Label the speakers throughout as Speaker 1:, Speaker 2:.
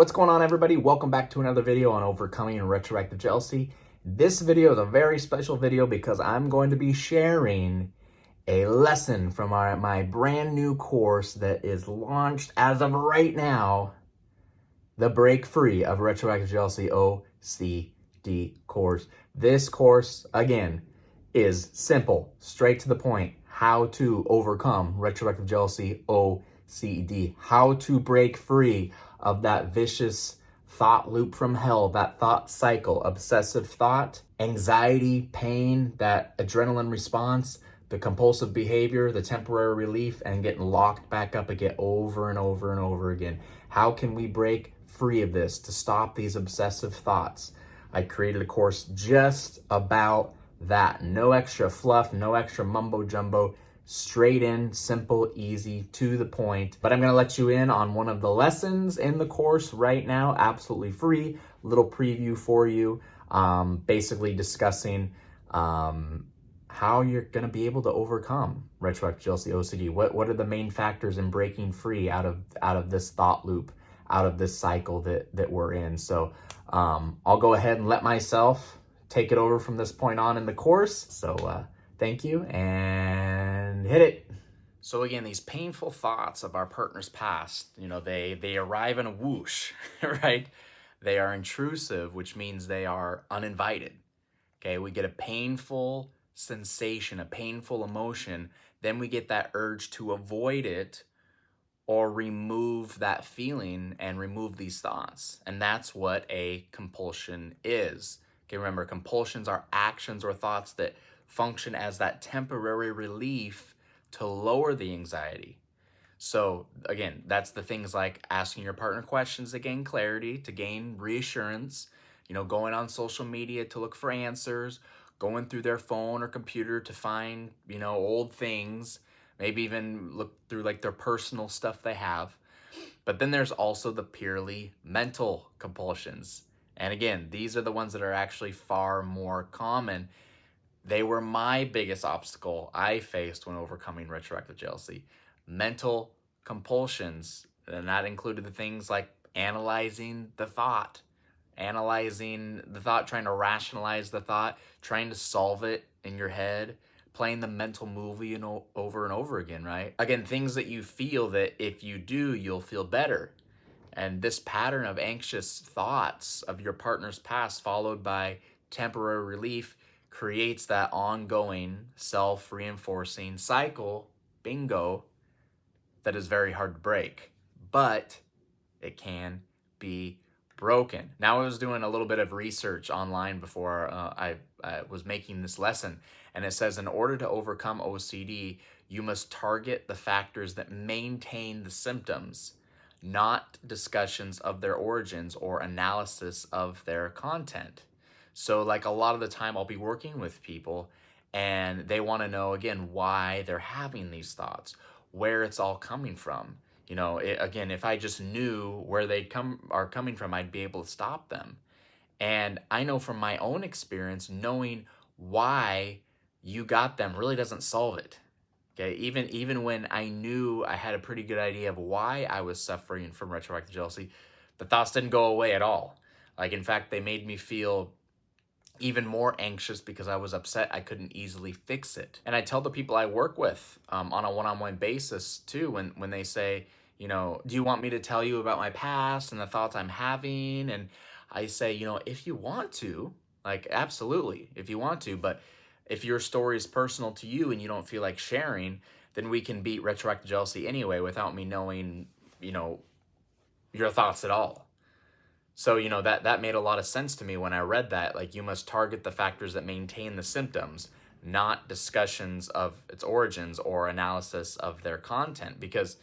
Speaker 1: What's going on, everybody? Welcome back to another video on overcoming retroactive jealousy. This video is a very special video because I'm going to be sharing a lesson from my brand new course that is launched as of right now, the Break Free of Retroactive Jealousy OCD course. This course, again, is simple, straight to the point, how to overcome retroactive jealousy OCD, how to break free of that vicious thought loop from hell, that thought cycle, obsessive thought, anxiety, pain, that adrenaline response, the compulsive behavior, the temporary relief, and getting locked back up again over and over and over again. How can we break free of this to stop these obsessive thoughts? I created a course just about that. No extra fluff, no extra mumbo jumbo, straight in, simple, easy, to the point. But I'm going to let you in on one of the lessons in the course right now, absolutely free. Little preview for you, basically discussing how you're going to be able to overcome retroactive jealousy OCD. What are the main factors in breaking free out of this thought loop, out of this cycle that we're in? So I'll go ahead and let myself take it over from this point on in the course. So thank you, and hit it. So again, these painful thoughts of our partner's past, they arrive in a whoosh, right? They are intrusive, which means they are uninvited. Okay, we get a painful sensation, a painful emotion, then we get that urge to avoid it or remove that feeling and remove these thoughts. And that's what a compulsion is. Okay, remember, compulsions are actions or thoughts that function as that temporary relief to lower the anxiety. So again, that's the things like asking your partner questions to gain clarity, to gain reassurance, going on social media to look for answers, going through their phone or computer to find, old things, maybe even look through like their personal stuff they have. But then there's also the purely mental compulsions. And again, these are the ones that are actually far more common. They were my biggest obstacle I faced when overcoming retroactive jealousy. Mental compulsions, and that included the things like analyzing the thought, trying to rationalize the thought, trying to solve it in your head, playing the mental movie over and over again, right? Again, things that you feel that if you do, you'll feel better. And this pattern of anxious thoughts of your partner's past followed by temporary relief creates that ongoing self-reinforcing cycle, bingo, that is very hard to break. But it can be broken. Now, I was doing a little bit of research online before I was making this lesson, and it says in order to overcome OCD, you must target the factors that maintain the symptoms, not discussions of their origins or analysis of their content. So like a lot of the time I'll be working with people and they want to know, again, why they're having these thoughts, where it's all coming from. Again, if I just knew where they are coming from, I'd be able to stop them. And I know from my own experience, knowing why you got them really doesn't solve it. Okay, even when I knew I had a pretty good idea of why I was suffering from retroactive jealousy, the thoughts didn't go away at all. Like, in fact, they made me feel even more anxious because I was upset I couldn't easily fix it. And I tell the people I work with on a one-on-one basis too, when they say, do you want me to tell you about my past and the thoughts I'm having? And I say, if you want to, like, absolutely, if you want to, but if your story is personal to you and you don't feel like sharing, then we can beat retroactive jealousy anyway without me knowing, your thoughts at all. So, that made a lot of sense to me when I read that. Like, you must target the factors that maintain the symptoms, not discussions of its origins or analysis of their content. Because,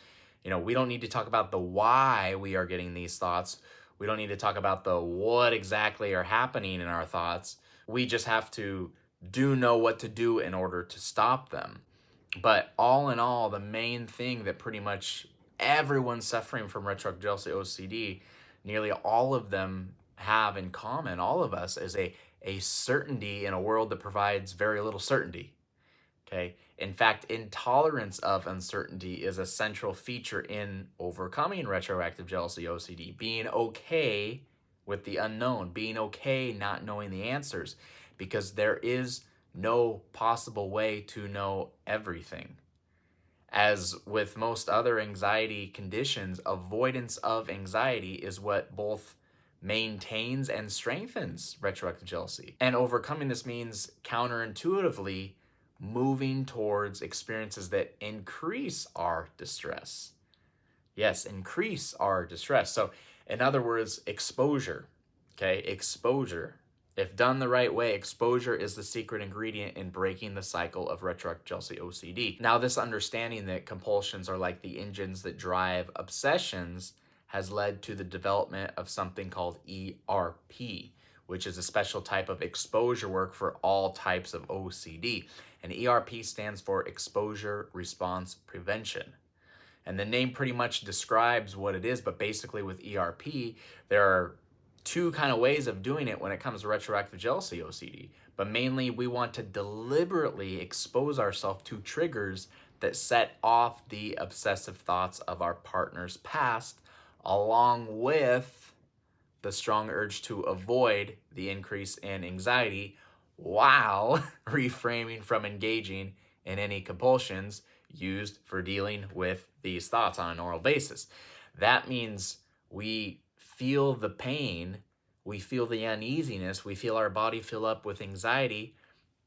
Speaker 1: we don't need to talk about the why we are getting these thoughts. We don't need to talk about the what exactly are happening in our thoughts. We just have to know what to do in order to stop them. But all in all, the main thing that pretty much everyone suffering from retroactive jealousy OCD, nearly all of them have in common, all of us, is a certainty in a world that provides very little certainty. Okay. In fact, intolerance of uncertainty is a central feature in overcoming retroactive jealousy OCD. Being okay with the unknown, being okay not knowing the answers, because there is no possible way to know everything. As with most other anxiety conditions, avoidance of anxiety is what both maintains and strengthens retroactive jealousy. And overcoming this means counterintuitively moving towards experiences that increase our distress. Yes, increase our distress. So, in other words, exposure. Okay, exposure. If done the right way, exposure is the secret ingredient in breaking the cycle of retroactive jealousy OCD. Now, this understanding that compulsions are like the engines that drive obsessions has led to the development of something called ERP, which is a special type of exposure work for all types of OCD. And ERP stands for Exposure Response Prevention. And the name pretty much describes what it is, but basically with ERP, there are two kind of ways of doing it when it comes to retroactive jealousy OCD. But mainly we want to deliberately expose ourselves to triggers that set off the obsessive thoughts of our partner's past, along with the strong urge to avoid the increase in anxiety while reframing from engaging in any compulsions used for dealing with these thoughts on a normal basis. That means we feel the pain, we feel the uneasiness, we feel our body fill up with anxiety,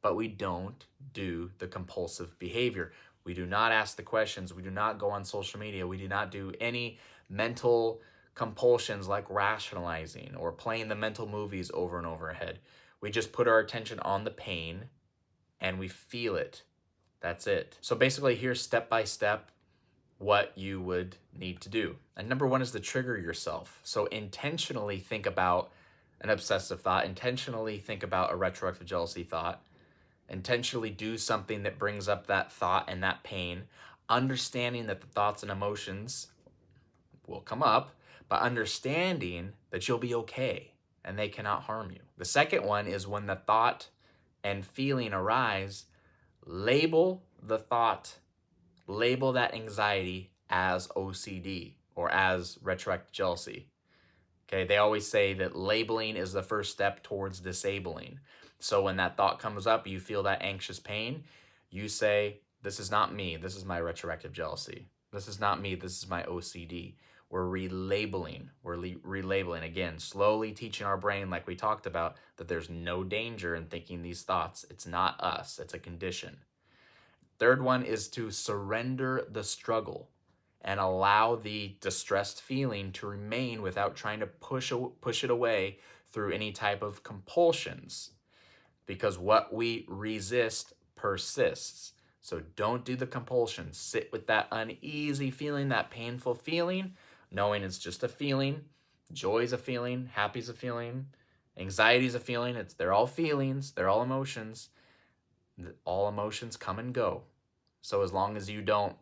Speaker 1: but we don't do the compulsive behavior. We do not ask the questions. We do not go on social media. We do not do any mental compulsions like rationalizing or playing the mental movies over and over ahead. We just put our attention on the pain and we feel it. That's it. So basically, here's step by step what you would need to do. And number one is to trigger yourself. So intentionally think about an obsessive thought, intentionally think about a retroactive jealousy thought, intentionally do something that brings up that thought and that pain, understanding that the thoughts and emotions will come up, but understanding that you'll be okay and they cannot harm you. The second one is when the thought and feeling arise, label the thought, label that anxiety as OCD or as retroactive jealousy. Okay, they always say that labeling is the first step towards disabling. So when that thought comes up, you feel that anxious pain, you say, this is not me, this is my retroactive jealousy. This is not me, this is my OCD. We're relabeling again, slowly teaching our brain, like we talked about, that there's no danger in thinking these thoughts. It's not us, it's a condition. Third one is to surrender the struggle and allow the distressed feeling to remain without trying to push it away through any type of compulsions. Because what we resist persists. So don't do the compulsions. Sit with that uneasy feeling, that painful feeling, knowing it's just a feeling. Joy is a feeling. Happy is a feeling. Anxiety is a feeling. They're all feelings. They're all emotions. All emotions come and go. So as long as you don't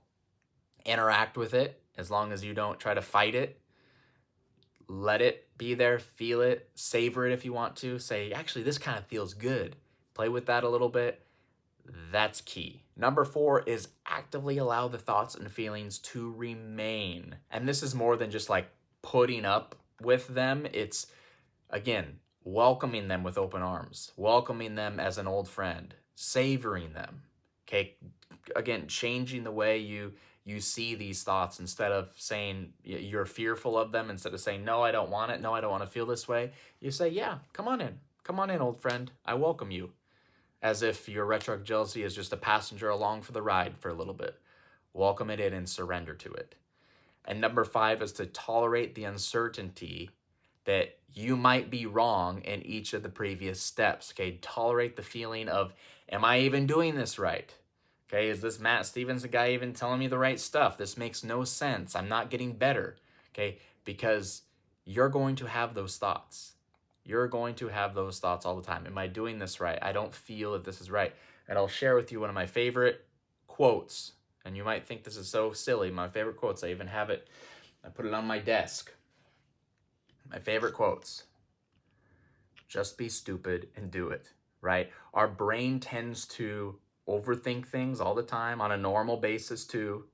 Speaker 1: interact with it, as long as you don't try to fight it, let it be there, feel it, savor it if you want to. Say, actually, this kind of feels good. Play with that a little bit. That's key. Number 4 is actively allow the thoughts and feelings to remain. And this is more than just like putting up with them. It's, again, welcoming them with open arms, welcoming them as an old friend, savoring them. Okay, again, changing the way you see these thoughts. Instead of saying you're fearful of them, instead of saying, no, I don't want it, no, I don't want to feel this way, you say, yeah, come on in, old friend, I welcome you. As if your retroactive jealousy is just a passenger along for the ride for a little bit. Welcome it in and surrender to it. And number 5 is to tolerate the uncertainty that you might be wrong in each of the previous steps. Okay, tolerate the feeling of, am I even doing this right? Okay, is this Matt Stevens, the guy, even telling me the right stuff? This makes no sense. I'm not getting better. Okay, because you're going to have those thoughts. You're going to have those thoughts all the time. Am I doing this right? I don't feel that this is right. And I'll share with you one of my favorite quotes. And you might think this is so silly. My favorite quotes, I even have it. I put it on my desk. My favorite quotes. Just be stupid and do it, right? Our brain tends to overthink things all the time on a normal basis too,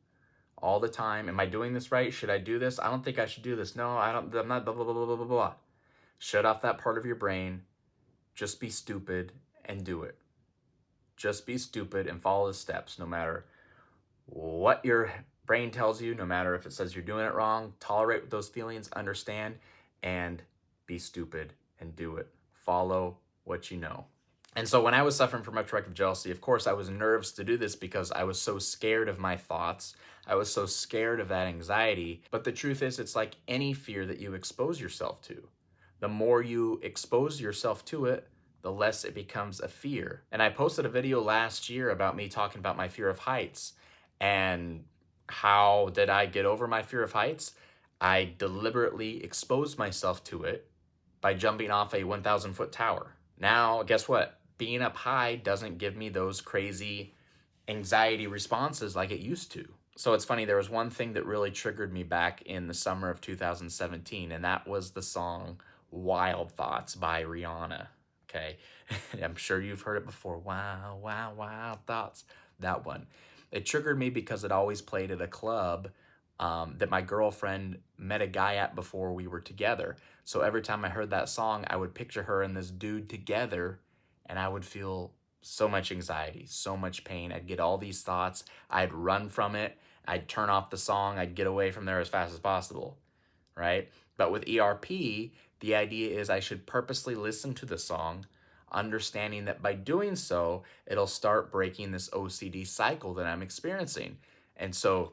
Speaker 1: all the time. Am I doing this right? Should I do this? I don't think I should do this. No, I'm not, blah, blah, blah, blah, blah, blah. Shut off that part of your brain. Just be stupid and do it. Just be stupid and follow the steps, no matter what your brain tells you, no matter if it says you're doing it wrong. Tolerate those feelings, understand, and be stupid and do it. Follow what you know. And so when I was suffering from retroactive jealousy, of course, I was nervous to do this because I was so scared of my thoughts. I was so scared of that anxiety. But the truth is, it's like any fear that you expose yourself to. The more you expose yourself to it, the less it becomes a fear. And I posted a video last year about me talking about my fear of heights. And how did I get over my fear of heights? I deliberately exposed myself to it by jumping off a 1,000-foot tower. Now, guess what? Being up high doesn't give me those crazy anxiety responses like it used to. So it's funny, there was one thing that really triggered me back in the summer of 2017, and that was the song Wild Thoughts by Rihanna. Okay, I'm sure you've heard it before. Wow, wow, wild thoughts. That one. It triggered me because it always played at a club that my girlfriend met a guy at before we were together. So every time I heard that song, I would picture her and this dude together, and I would feel so much anxiety, so much pain. I'd get all these thoughts. I'd run from it. I'd turn off the song. I'd get away from there as fast as possible, right? But with ERP, the idea is I should purposely listen to the song, understanding that by doing so, it'll start breaking this OCD cycle that I'm experiencing. And so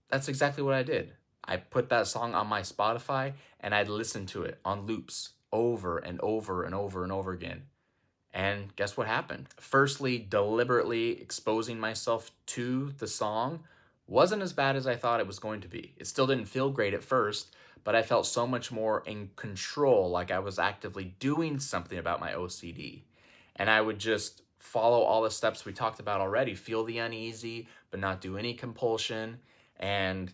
Speaker 1: that's exactly what I did. I put that song on my Spotify and I'd listen to it on loops over and over and over and over again. And guess what happened? Firstly, deliberately exposing myself to the song wasn't as bad as I thought it was going to be. It still didn't feel great at first, but I felt so much more in control, like I was actively doing something about my OCD. And I would just follow all the steps we talked about already, feel the uneasy, but not do any compulsion. And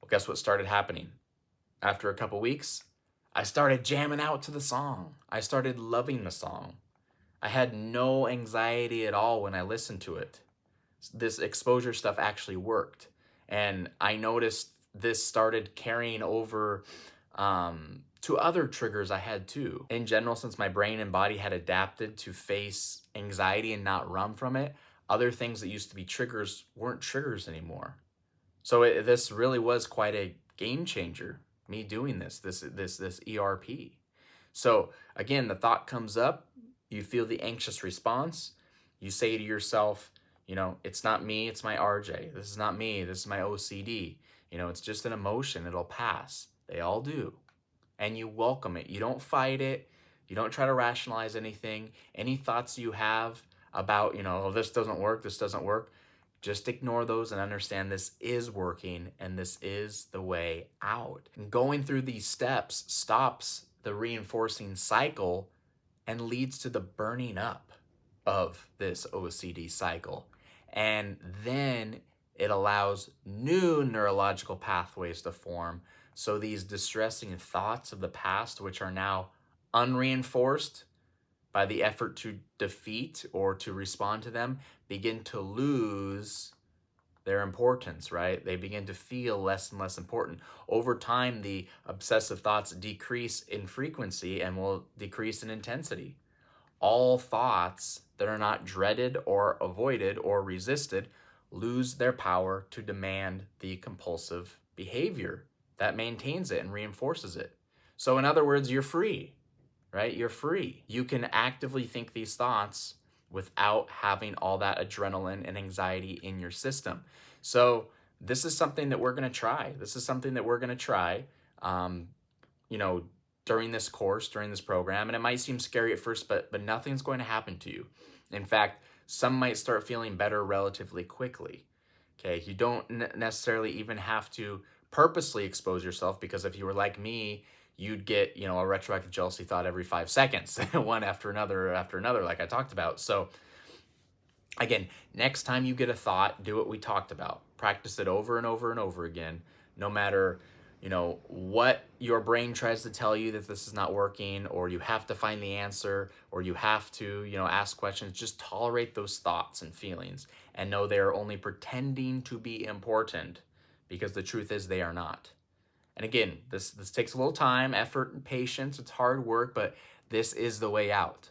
Speaker 1: well, guess what started happening? After a couple weeks, I started jamming out to the song. I started loving the song. I had no anxiety at all when I listened to it. This exposure stuff actually worked. And I noticed this started carrying over to other triggers I had too. In general, since my brain and body had adapted to face anxiety and not run from it, other things that used to be triggers weren't triggers anymore. So this really was quite a game changer, me doing this ERP. So again, the thought comes up, you feel the anxious response, you say to yourself, you know, it's not me, it's my RJ. This is not me, this is my OCD. You know, it's just an emotion, it'll pass. They all do. And you welcome it. You don't fight it. You don't try to rationalize anything. Any thoughts you have about, you know, oh, this doesn't work, just ignore those and understand this is working and this is the way out. And going through these steps stops the reinforcing cycle and leads to the burning up of this OCD cycle. And then it allows new neurological pathways to form. So these distressing thoughts of the past, which are now unreinforced by the effort to defeat or to respond to them, begin to lose their importance, right? They begin to feel less and less important. Over time, the obsessive thoughts decrease in frequency and will decrease in intensity. All thoughts that are not dreaded or avoided or resisted lose their power to demand the compulsive behavior that maintains it and reinforces it. So in other words, you're free, right? You're free. You can actively think these thoughts without having all that adrenaline and anxiety in your system. So this is something that we're going to try. You know, during this course, during this program. And it might seem scary at first, but nothing's going to happen to you. In fact, some might start feeling better relatively quickly. Okay, you don't necessarily even have to purposely expose yourself, because if you were like me, you'd get, you know, a retroactive jealousy thought every 5 seconds, one after another, like I talked about. So again, next time you get a thought, do what we talked about. Practice it over and over and over again, no matter, what your brain tries to tell you that this is not working, or you have to find the answer, or you have to, ask questions. Just tolerate those thoughts and feelings and know they are only pretending to be important, because the truth is they are not. And again, this takes a little time, effort, and patience. It's hard work, but this is the way out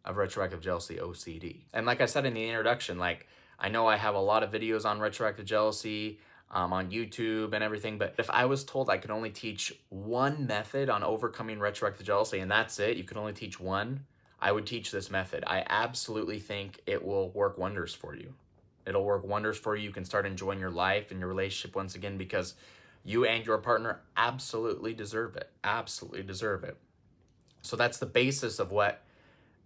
Speaker 1: of retroactive jealousy OCD. And like I said in the introduction, I know I have a lot of videos on retroactive jealousy on YouTube and everything, but if I was told I could only teach one method on overcoming retroactive jealousy, and that's it, you can only teach one, I would teach this method. I absolutely think it will work wonders for you. It'll work wonders for you. You can start enjoying your life and your relationship once again, because you and your partner absolutely deserve it. Absolutely deserve it. So that's the basis of what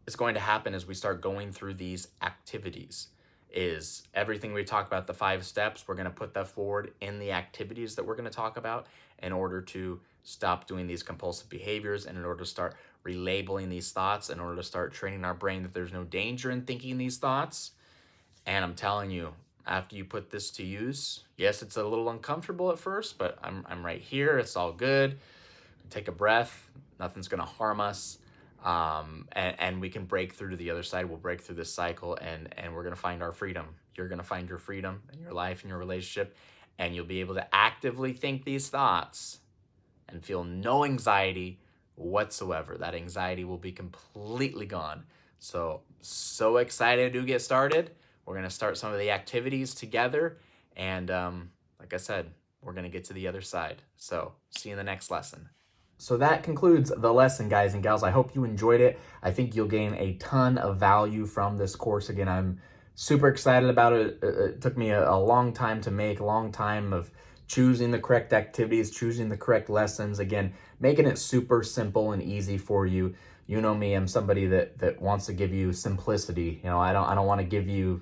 Speaker 1: is going to happen as we start going through these activities. Is everything we talk about, the 5 steps, we're going to put that forward in the activities that we're going to talk about in order to stop doing these compulsive behaviors, and in order to start relabeling these thoughts, in order to start training our brain that there's no danger in thinking these thoughts. And I'm telling you, after you put this to use, yes, it's a little uncomfortable at first, but I'm right here. It's all good. Take a breath. Nothing's going to harm us. And we can break through to the other side. We'll break through this cycle, and we're going to find our freedom. You're going to find your freedom in your life and your relationship, and you'll be able to actively think these thoughts and feel no anxiety whatsoever. That anxiety will be completely gone. So excited to get started. We're going to start some of the activities together, and like I said, we're going to get to the other side. So see you in the next lesson. So that concludes the lesson, guys and gals. I hope you enjoyed it. I think you'll gain a ton of value from this course. Again, I'm super excited about it. It took me a long time to make, a long time of choosing the correct activities, choosing the correct lessons. Again, making it super simple and easy for you. You know me, I'm somebody that wants to give you simplicity. I don't want to give you,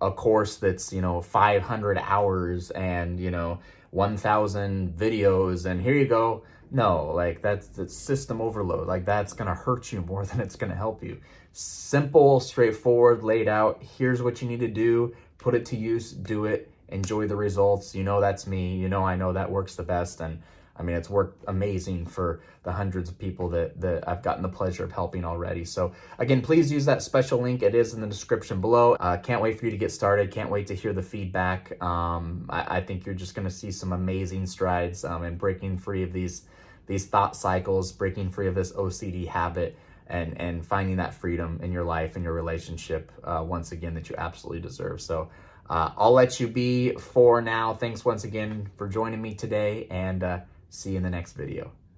Speaker 1: a course that's, 500 hours and, 1,000 videos and here you go. No, that's system overload. That's going to hurt you more than it's going to help you. Simple, straightforward, laid out. Here's what you need to do. Put it to use, do it, enjoy the results. That's me. I know that works the best. And I mean, it's worked amazing for the hundreds of people that I've gotten the pleasure of helping already. So again, please use that special link. It is in the description below. Can't wait for you to get started. Can't wait to hear the feedback. I think you're just going to see some amazing strides in breaking free of these thought cycles, breaking free of this OCD habit, and finding that freedom in your life and your relationship once again that you absolutely deserve. So I'll let you be for now. Thanks once again for joining me today, and see you in the next video.